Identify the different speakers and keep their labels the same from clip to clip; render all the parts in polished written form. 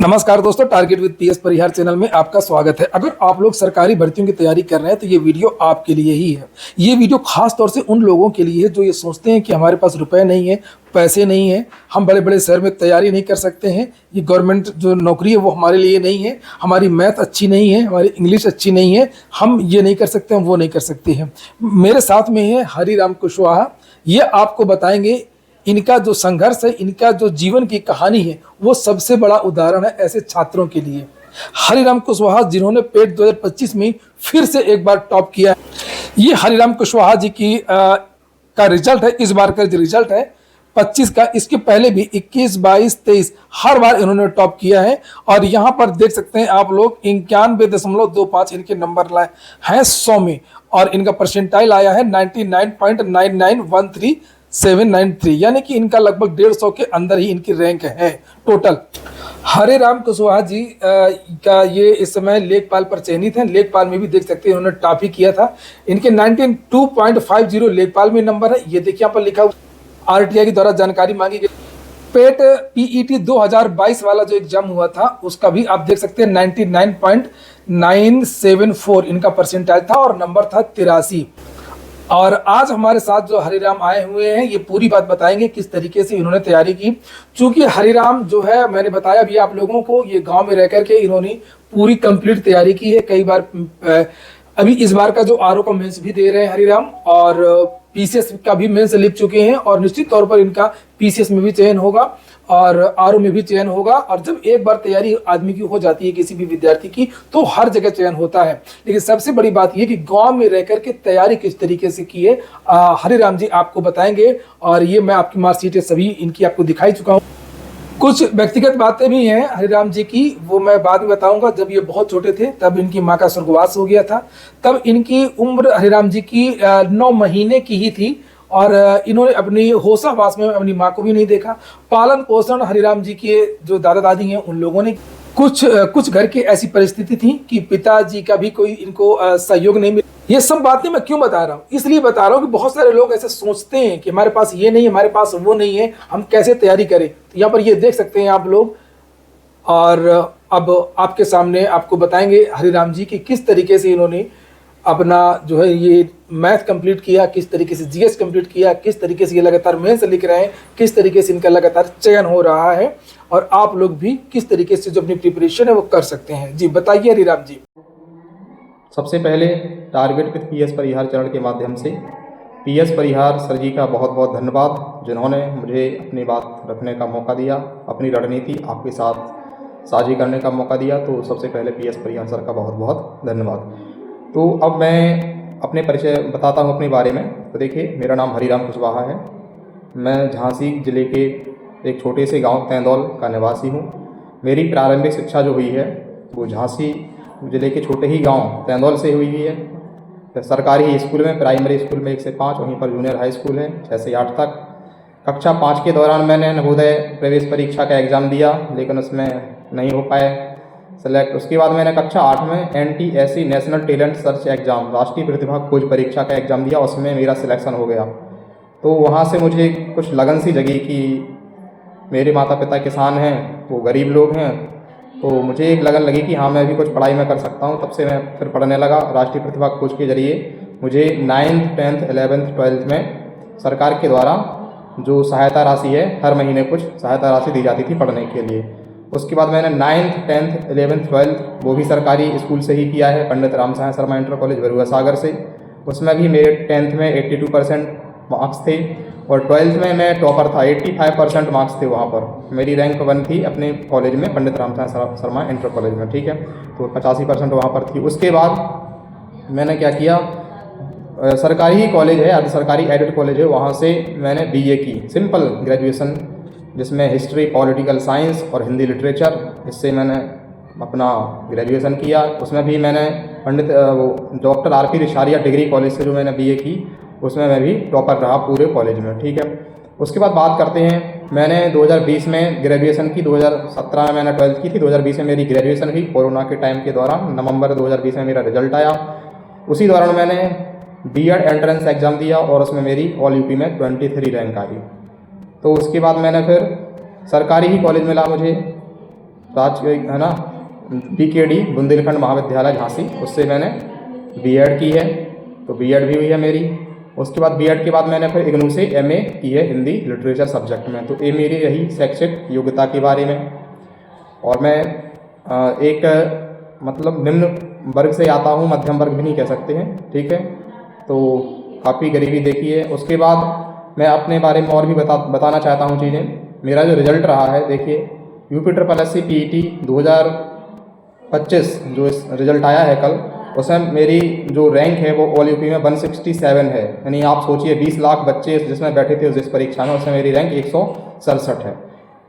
Speaker 1: नमस्कार दोस्तों, target with PS Parihar channel में आपका स्वागत है। अगर आप लोग सरकारी भर्तियों की तैयारी कर रहे हैं तो ये वीडियो आपके लिए ही है। ये वीडियो खास तौर से उन लोगों के लिए है जो ये सोचते हैं कि हमारे पास रुपए नहीं है, पैसे नहीं है, हम बड़े बड़े शहर में तैयारी नहीं कर सकते हैं, ये गवर्नमेंट जो नौकरी है वो हमारे लिए नहीं है, हमारी मैथ अच्छी नहीं है, हमारी इंग्लिश अच्छी नहीं है, हम ये नहीं कर सकते, हम वो नहीं कर सकते हैं। मेरे साथ में है हरिराम कुशवाहा। ये आपको बताएंगे इनका जो संघर्ष है, इनका जो जीवन की कहानी है, वो सबसे बड़ा उदाहरण है ऐसे छात्रों के लिए। हरिराम कुशवाहा जिन्होंने पेट 2025 में फिर से एक बार टॉप किया। ये हरिराम कुशवाहा जी की का रिजल्ट है, इस बार का जो रिजल्ट है 25 का। इसके पहले भी 21, 22, 23 हर बार इन्होंने टॉप किया है। और यहाँ पर देख सकते हैं आप लोग 91.25 इनके नंबर लाए हैं 100 में, और इनका परसेंटाइल आया है 99.9913793, यानी कि इनका लगभग 150 के अंदर ही इनकी रैंक है टोटल। हरिराम कुशवाहा जी का ये इस समय लेखपाल पर चयनित है। लेखपाल में भी देख सकते हैं इन्होंने टॉप ही किया था। इनके 92.50 लेखपाल में नंबर है। ये देखिए यहाँ पर लिखा हुआ आरटीआई के द्वारा जानकारी मांगी गई। पेट पीईटी 2022 वाला जो एग्जाम हुआ था उसका भी आप देख सकते हैं 99.974 इनका परसेंटाइल था और नंबर था 83। और आज हमारे साथ जो हरिराम आए हुए हैं ये पूरी बात बताएंगे किस तरीके से इन्होंने तैयारी की। चूंकि हरिराम जो है, मैंने बताया भी आप लोगों को, ये गांव में रह करके इन्होंने पूरी कंप्लीट तैयारी की है। कई बार अभी इस बार का जो आरओ का मेंस भी दे रहे हैं हरिराम, और पीसीएस का भी मेंस लिख चुके हैं, और निश्चित तौर पर इनका पीसीएस में भी चयन होगा और आरओ में भी चयन होगा। और जब एक बार तैयारी आदमी की हो जाती है, किसी भी विद्यार्थी की, तो हर जगह चयन होता है। लेकिन सबसे बड़ी बात यह कि गांव में रह करके तैयारी किस तरीके से की है हरिराम जी आपको बताएंगे। और ये मैं आपकी मार्कशीट सभी इनकी आपको दिखाई चुका हूँ। कुछ व्यक्तिगत बातें भी हैं हरिराम जी की, वो मैं बाद में बताऊंगा। जब ये बहुत छोटे थे तब इनकी माँ का स्वर्गवास हो गया था। तब इनकी उम्र हरिराम जी की 9 महीने की ही थी, और इन्होंने अपनी होशावास में अपनी माँ को भी नहीं देखा। पालन पोषण हरिराम जी के जो दादा दादी हैं उन लोगों ने, कुछ घर की ऐसी परिस्थिति थी कि पिताजी का भी कोई इनको सहयोग नहीं मिला। ये सब बातें मैं क्यों बता रहा हूँ? इसलिए बता रहा हूँ कि बहुत सारे लोग ऐसे सोचते हैं कि हमारे पास ये नहीं है, हमारे पास वो नहीं है, हम कैसे तैयारी करें। तो यहाँ पर ये देख सकते हैं आप लोग। और अब आपके सामने आपको बताएंगे हरिराम जी की किस तरीके से इन्होंने अपना जो है ये मैथ कंप्लीट किया, किस तरीके से जीएस कंप्लीट किया, किस तरीके से ये लगातार मेंस लिख रहे हैं, किस तरीके से इनका लगातार चयन हो रहा है, और आप लोग भी किस तरीके से जो अपनी प्रिपरेशन है वो कर सकते हैं। जी बताइए हरिराम जी।
Speaker 2: सबसे पहले target with PS Parihar channel के माध्यम से पीएस परिहार सर जी का बहुत बहुत धन्यवाद, जिन्होंने मुझे अपनी बात रखने का मौका दिया, अपनी रणनीति आपके साथ साझी करने का मौका दिया। तो सबसे पहले पीएस परिहार सर का बहुत बहुत धन्यवाद। तो अब मैं अपने परिचय बताता हूँ अपने बारे में। तो देखिए, मेरा नाम हरिराम कुशवाहा है। मैं झांसी ज़िले के एक छोटे से गांव तेंदौल का निवासी हूँ। मेरी प्रारंभिक शिक्षा जो हुई है वो झांसी ज़िले के छोटे ही गांव तेंदौल से हुई है। सरकारी स्कूल में, प्राइमरी स्कूल में 1 से 5, वहीं पर जूनियर हाई स्कूल है 6 से 8 तक। कक्षा 5 के दौरान मैंने नवोदय प्रवेश परीक्षा का एग्ज़ाम दिया, लेकिन उसमें नहीं हो पाए सेलेक्ट। उसके बाद मैंने कक्षा 8 में NTSE national talent search exam, राष्ट्रीय प्रतिभा खोज परीक्षा का एग्ज़ाम दिया, उसमें मेरा सिलेक्शन हो गया। तो वहाँ से मुझे कुछ लगन सी जगी कि मेरे माता पिता किसान हैं, वो गरीब लोग हैं, तो मुझे एक लगन लगी कि हाँ मैं भी कुछ पढ़ाई में कर सकता हूँ। तब से मैं फिर पढ़ने लगा। राष्ट्रीय प्रतिभा खोज के जरिए मुझे 9th, 10th, 11th, 12th में सरकार के द्वारा जो सहायता राशि है, हर महीने कुछ सहायता राशि दी जाती थी पढ़ने के लिए। उसके बाद मैंने 9th, 10th, 11th, 12th वो भी सरकारी स्कूल से ही किया है, पंडित रामसाय शर्मा इंटर कॉलेज बरुआ सागर से। उसमें भी मेरे 10th में 82% मार्क्स थे, और 12th में मैं टॉपर था, 85% मार्क्स थे वहाँ पर। मेरी रैंक 1 थी अपने कॉलेज में, पंडित रामसाय शर्मा इंटर कॉलेज में, ठीक है। तो 85% वहाँ पर थी। उसके बाद मैंने क्या किया, सरकारी ही कॉलेज है, अर्ध सरकारी एडेड कॉलेज है, वहाँ से मैंने BA की सिंपल ग्रेजुएशन, जिसमें हिस्ट्री, पॉलिटिकल साइंस और हिंदी लिटरेचर, इससे मैंने अपना ग्रेजुएशन किया। उसमें भी मैंने पंडित डॉक्टर RP रिशारिया डिग्री कॉलेज से जो मैंने BA की, उसमें मैं भी टॉपर रहा पूरे कॉलेज में, ठीक है। उसके बाद बात करते हैं, मैंने 2020 में ग्रेजुएशन की, 2017 में मैंने 12th की थी, 2020 में मेरी ग्रेजुएशन हुई। कोरोना के टाइम के दौरान नवंबर 2020 में मेरा रिजल्ट आया। उसी दौरान मैंने B.Ed एंट्रेंस एग्ज़ाम दिया, और उसमें मेरी ऑल यूपी में 23 रैंक आई। तो उसके बाद मैंने फिर सरकारी ही कॉलेज मिला मुझे, है ना PKD बुंदेलखंड महाविद्यालय झांसी, उससे मैंने B.Ed की है, तो B.Ed भी हुई है मेरी। उसके बाद B.Ed के बाद मैंने फिर इग्नू से MA की है हिंदी लिटरेचर सब्जेक्ट में। तो ये मेरी रही शैक्षिक योग्यता के बारे में। और मैं एक मतलब निम्न वर्ग से आता हूँ, मध्यम वर्ग भी नहीं कह सकते हैं, ठीक है। तो काफ़ी गरीबी देखी है। उसके बाद मैं अपने बारे में और भी बताना चाहता हूँ चीज़ें। मेरा जो रिज़ल्ट रहा है, देखिए UPSSC PET 2025 जो इस रिज़ल्ट आया है कल, उसमें मेरी जो रैंक है वो ऑल यूपी में 167 है। यानी आप सोचिए 20 लाख बच्चे जिसमें बैठे थे जिस परीक्षा में, उसमें मेरी रैंक 167 है।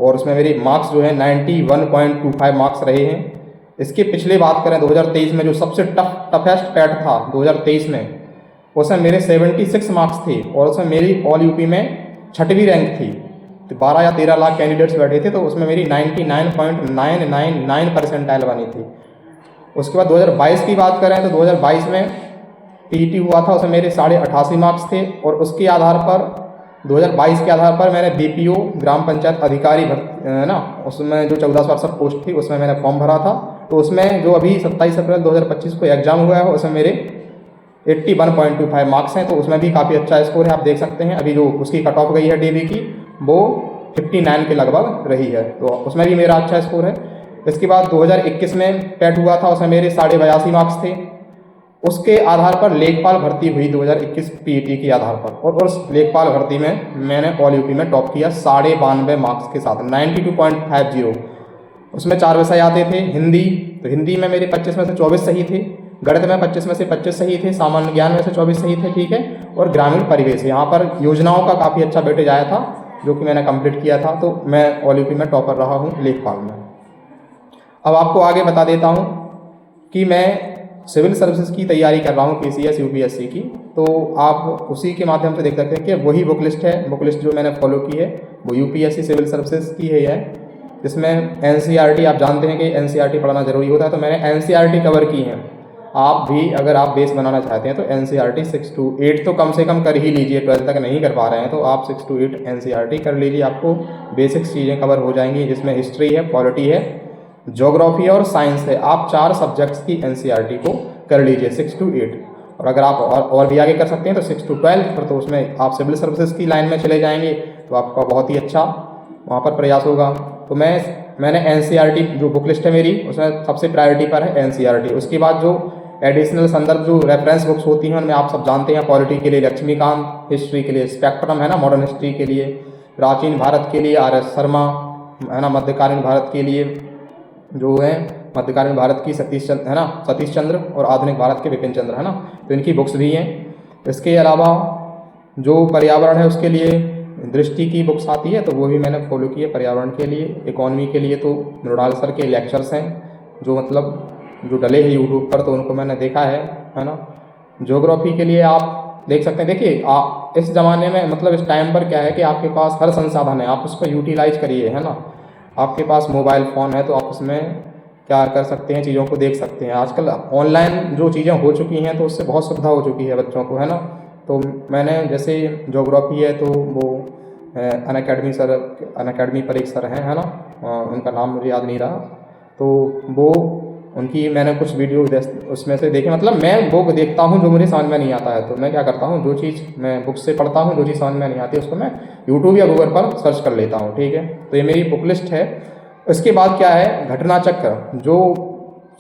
Speaker 2: और उसमें मेरी मार्क्स जो है 91.25 मार्क्स रहे हैं। इसके पिछले बात करें 2023 में, जो सबसे टफेस्ट पैट था 2023 में, उसमें मेरे 76 मार्क्स थे और उसमें मेरी ऑल यूपी में 6वीं रैंक थी। तो 12 या 13 लाख कैंडिडेट्स बैठे थे, तो उसमें मेरी 99.999 परसेंटाइल बनी थी। उसके बाद 2022 की बात करें तो 2022 में PET हुआ था, उसमें मेरे 88.5 मार्क्स थे। और उसके आधार पर 2022 के आधार पर मैंने BPO ग्राम पंचायत अधिकारी है ना, उसमें जो 1462 पोस्ट थी उसमें मैंने फॉर्म भरा था। तो उसमें जो अभी 27 अप्रैल 2025 को एग्ज़ाम हुआ है, उसमें मेरे 81.25 मार्क्स हैं। तो उसमें भी काफ़ी अच्छा स्कोर है, आप देख सकते हैं। अभी जो उसकी कट ऑफ गई है DB की, वो 59 के लगभग रही है, तो उसमें भी मेरा अच्छा स्कोर है। इसके बाद 2021 में पैट हुआ था, उसमें मेरे 82.5 मार्क्स थे। उसके आधार पर लेखपाल भर्ती हुई 2021 PET के आधार पर, और उस लेखपाल भर्ती में मैंने ऑल यूपी में टॉप किया 92.5 मार्क्स के साथ, 92.50। उसमें 4 विषय आते थे। हिंदी, तो हिंदी में मेरे 25 में से 24 सही थे, गणित में 25 में से 25 सही थे, सामान्य ज्ञान में से 24 सही थे, ठीक है। और ग्रामीण परिवेश, यहाँ पर योजनाओं का काफ़ी अच्छा वेटेज आया था, जो कि मैंने कंप्लीट किया था। तो मैं ऑल यूपी में टॉपर रहा हूँ लेखपाल में। अब आपको आगे बता देता हूँ कि मैं सिविल सर्विसेज की तैयारी कर रहा हूँ, PCS UPSC की। तो आप उसी के माध्यम से देख सकते हैं कि वही बुक लिस्ट है। बुक लिस्ट जो मैंने फॉलो की है वो UPSC सिविल सर्विसेज की है, जिसमें NCERT, आप जानते हैं कि NCERT पढ़ना जरूरी होता है, तो मैंने NCERT कवर की है। आप भी अगर आप बेस बनाना चाहते हैं तो NCERT 6 to 8 तो कम से कम कर ही लीजिए। 12th तक नहीं कर पा रहे हैं तो आप 6 to 8 NCERT कर लीजिए, आपको बेसिक्स चीज़ें कवर हो जाएंगी, जिसमें हिस्ट्री है, पॉलिटी है, ज्योग्राफी और साइंस है। आप 4 सब्जेक्ट्स की NCERT को कर लीजिए 6 to 8। और अगर आप और भी आगे कर सकते हैं तो 6 to 12, पर तो उसमें आप सिविल सर्विसेज की लाइन में चले जाएंगे तो आपका बहुत ही अच्छा वहाँ पर प्रयास होगा। तो मैंने NCERT जो बुक लिस्ट है मेरी, उसमें सबसे प्रायोरिटी पर है NCERT। उसके बाद जो एडिशनल संदर्भ जो रेफरेंस बुक्स होती हैं उनमें आप सब जानते हैं, पॉलिटी के लिए लक्ष्मीकांत, हिस्ट्री के लिए स्पेक्ट्रम है ना, मॉडर्न हिस्ट्री के लिए प्राचीन भारत के लिए RS शर्मा है ना, मध्यकालीन भारत के लिए जो है मध्यकालीन भारत की सतीश चंद्र है ना, सतीश चंद्र, और आधुनिक भारत के विपिन चंद्र है ना, तो इनकी बुक्स भी हैं। इसके अलावा जो पर्यावरण है उसके लिए दृष्टि की बुक्स आती है, तो वो भी मैंने फॉलो की है पर्यावरण के लिए। इकोनॉमी के लिए तो मृणाल सर के लेक्चर्स हैं जो मतलब जो डले हैं यूट्यूब पर, तो उनको मैंने देखा है ना। ज्योग्राफी के लिए आप देख सकते हैं। देखिए आप इस ज़माने में मतलब इस टाइम पर क्या है कि आपके पास हर संसाधन है, आप उसको यूटिलाइज करिए, है ना। आपके पास मोबाइल फ़ोन है तो आप उसमें क्या कर सकते हैं, चीज़ों को देख सकते हैं। आजकल ऑनलाइन जो चीज़ें हो चुकी हैं तो उससे बहुत सुविधा हो चुकी है बच्चों को, है ना। तो मैंने जैसे ज्योग्राफी है तो वो अनअकैडमी पर एक सर हैं, है ना, उनका नाम मुझे याद नहीं रहा, तो वो उनकी मैंने कुछ वीडियो उसमें से देखे। मतलब मैं बुक देखता हूँ जो मुझे समझ में नहीं आता है, तो मैं क्या करता हूँ, जो चीज़ मैं बुक से पढ़ता हूँ, जो चीज़ समझ में नहीं आती उसको मैं यूट्यूब या गूगल पर सर्च कर लेता हूँ, ठीक है। तो ये मेरी बुक लिस्ट है। इसके बाद क्या है, घटना चक्र जो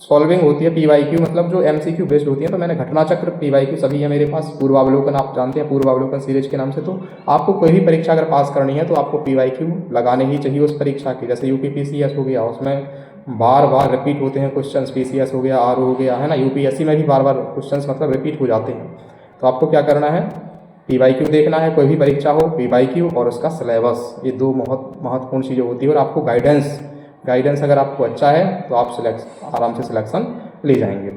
Speaker 2: सॉल्विंग होती है, PYQ मतलब जो MCQ बेस्ड होती है, तो मैंने घटना चक्र PYQ सभी है मेरे पास। पूर्वावलोकन आप जानते हैं, पूर्वावलोकन सीरीज के नाम से। तो आपको कोई भी परीक्षा अगर पास करनी है तो आपको PYQ लगाने ही चाहिए उस परीक्षा की। जैसे UPPCS हो गया, उसमें बार बार रिपीट होते हैं क्वेश्चंस, PCS हो गया, RO हो गया, है ना, UPSC में भी बार बार क्वेश्चंस मतलब रिपीट हो जाते हैं। तो आपको क्या करना है, PYQ देखना है, कोई भी परीक्षा हो, PYQ और उसका सिलेबस, ये 2 बहुत महत्वपूर्ण चीज़ें होती है। और आपको गाइडेंस अगर आपको अच्छा है तो आप आराम से सिलेक्शन ले जाएंगे।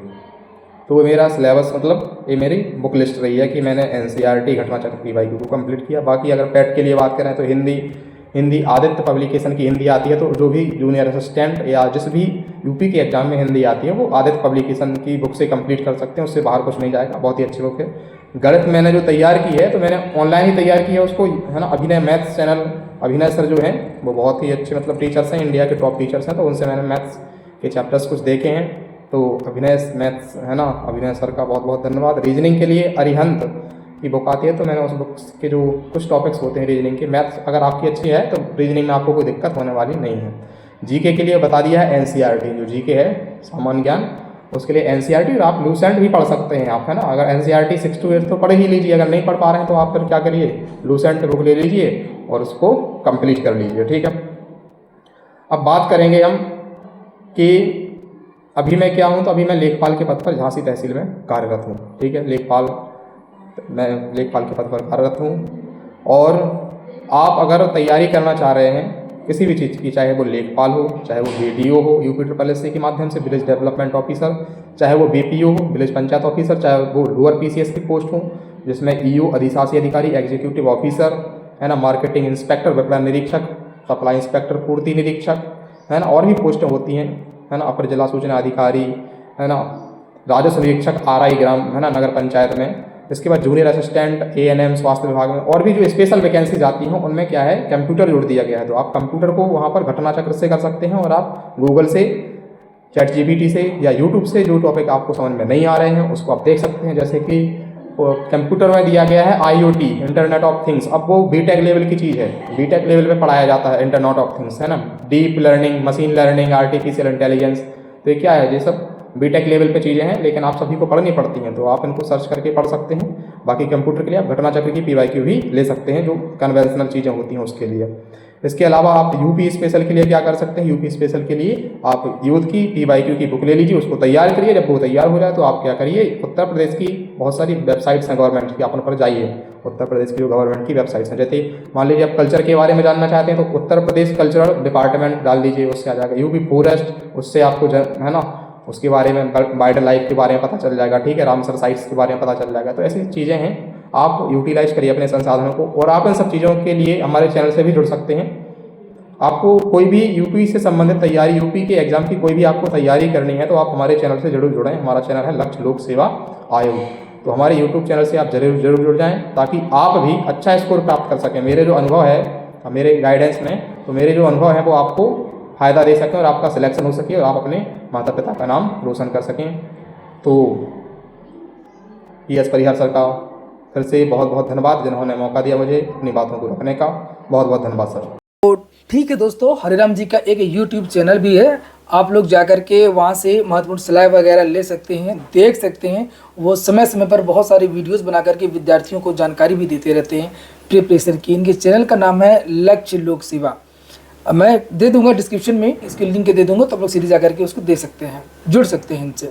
Speaker 2: तो मेरा सिलेबस मतलब ये मेरी बुक लिस्ट रही है कि मैंने NCERT घटना चक्र PYQ को कंप्लीट किया। बाकी अगर पैट के लिए बात करें तो हिंदी आदित्य पब्लिकेशन की हिंदी आती है, तो जो भी जूनियर असिस्टेंट या जिस भी यूपी के एग्जाम में हिंदी आती है वो आदित्य पब्लिकेशन की बुक से कंप्लीट कर सकते हैं, उससे बाहर कुछ नहीं जाएगा, बहुत ही अच्छी बुक है। गणित मैंने जो तैयार की है तो मैंने ऑनलाइन ही तैयार की है उसको, है ना। अभिनय मैथ्स चैनल, अभिनय सर जो हैं वो बहुत ही अच्छे मतलब टीचर्स हैं, इंडिया के टॉप टीचर्स हैं, तो उनसे मैंने मैथ्स के चैप्टर्स कुछ देखे हैं। तो अभिनय मैथ्स, है ना, अभिनय सर का बहुत बहुत धन्यवाद। रीजनिंग के लिए अरिहंत की बुक आती है, तो मैंने उस बुक्स के जो कुछ टॉपिक्स होते हैं रीजनिंग के, मैथ्स अगर आपकी अच्छी है तो रीजनिंग में आपको कोई दिक्कत होने वाली नहीं है। जीके के लिए बता दिया है एनसीईआरटी, जो जीके है सामान्य ज्ञान, उसके लिए एनसीईआरटी, और आप लूसेंट भी पढ़ सकते हैं आप, है ना। अगर एनसीईआरटी 6 to 8 तो पढ़ ही लीजिए, अगर नहीं पढ़ पा रहे हैं तो आप फिर क्या करिए, लूसेंट बुक ले लीजिए और उसको कंप्लीट कर लीजिए, ठीक है। अब बात करेंगे हम कि अभी मैं क्या हूँ, तो अभी मैं लेखपाल के पद पर झांसी तहसील में कार्यरत हूँ, ठीक है। मैं लेखपाल के पद पर कार्यरत हूँ। और आप अगर तैयारी करना चाह रहे हैं किसी भी चीज़ की, चाहे वो लेखपाल हो, चाहे वो बीडीओ हो UPSSC के माध्यम से विलेज डेवलपमेंट ऑफिसर, चाहे वो बीपीओ हो विलेज पंचायत ऑफिसर, चाहे वो लोअर पीसीएस की पोस्ट हो जिसमें ईओ अधिशासी अधिकारी, एग्जीक्यूटिव ऑफिसर, है ना, मार्केटिंग इंस्पेक्टर, विपणन निरीक्षक, सप्लाई इंस्पेक्टर, पूर्ति निरीक्षक, है ना, और भी पोस्टें होती हैं, है ना, अपर जिला सूचना अधिकारी, है ना, राजस्व निरीक्षक RI ग्राम, है ना, नगर पंचायत में। इसके बाद जूनियर असिस्टेंट ANM स्वास्थ्य विभाग में, और भी जो स्पेशल वैकेंसीज आती हैं उनमें क्या है, कंप्यूटर जोड़ दिया गया है, तो आप कंप्यूटर को वहाँ पर घटना चक्र से कर सकते हैं, और आप गूगल से, ChatGPT से या यूट्यूब से जो टॉपिक आपको समझ में नहीं आ रहे हैं उसको आप देख सकते हैं। जैसे कि कंप्यूटर में दिया गया है IoT, इंटरनेट ऑफ थिंग्स, अब वो बीटेक लेवल की चीज़ है, बीटेक लेवल पे पढ़ाया जाता है इंटरनेट ऑफ थिंग्स, है ना, deep learning, machine learning, artificial intelligence, तो ये क्या है, ये सब बीटेक लेवल पे चीज़ें हैं, लेकिन आप सभी को पढ़नी पड़ती हैं, तो आप इनको सर्च करके पढ़ सकते हैं। बाकी कंप्यूटर के लिए आप घटना चक्र की PYQ भी ले सकते हैं, जो कन्वेंशनल चीज़ें होती हैं उसके लिए। इसके अलावा आप यूपी स्पेशल के लिए क्या कर सकते हैं, यूपी स्पेशल के लिए आप यूथ की PYQ की बुक ले लीजिए, उसको तैयार करिए। जब वो तैयार हो जाए तो आप क्या करिए, उत्तर प्रदेश की बहुत सारी वेबसाइट्स हैं गवर्नमेंट की, आप उन पर जाइए, उत्तर प्रदेश की जो गवर्नमेंट की वेबसाइट्स हैं। जैसे मान लीजिए आप कल्चर के बारे में जानना चाहते हैं तो उत्तर प्रदेश कल्चरल डिपार्टमेंट डाल दीजिए, उससे आ जाएगा। यूपी फॉरेस्ट, उससे आपको है ना उसके बारे में, वाइल्ड लाइफ के बारे में पता चल जाएगा, ठीक है, रामसर साइट्स के बारे में पता चल जाएगा। तो ऐसी चीज़ें हैं, आप यूटिलाइज करिए अपने संसाधनों को, और आप इन सब चीज़ों के लिए हमारे चैनल से भी जुड़ सकते हैं। आपको कोई भी यूपी से संबंधित तैयारी, यूपी के एग्जाम की कोई भी आपको तैयारी करनी है तो आप हमारे चैनल से जरूर जुड़ें। हमारा चैनल है लक्ष्य लोक सेवा आयोग, तो हमारे यूट्यूब चैनल से आप जरूर जुड़ जाएं, ताकि आप भी अच्छा स्कोर प्राप्त कर सकें। मेरे जो अनुभव है मेरे गाइडेंस में, तो मेरे जो अनुभव है वो आपको फ़ायदा दे सकें और आपका सिलेक्शन हो सके और आप अपने माता पिता का नाम रोशन कर सकें। तो PS परिहार सर का फिर से बहुत बहुत धन्यवाद, जिन्होंने मौका दिया मुझे अपनी बातों को रखने का। बहुत बहुत धन्यवाद सर।
Speaker 1: तो ठीक है दोस्तों, हरिराम जी का एक YouTube चैनल भी है, आप लोग जाकर के वहाँ से महत्वपूर्ण सलाह वगैरह ले सकते हैं, देख सकते हैं। वो समय समय पर बहुत सारी वीडियोस बना करके विद्यार्थियों को जानकारी भी देते रहते हैं प्रिपरेशन की। इनके चैनल का नाम है लक्ष्य लोक सेवा। मैं दे दूंगा डिस्क्रिप्शन में, इसके लिंक दे दूंगा, तो आप लोग सीधे जाकर के उसको दे सकते हैं, जुड़ सकते हैं इनसे।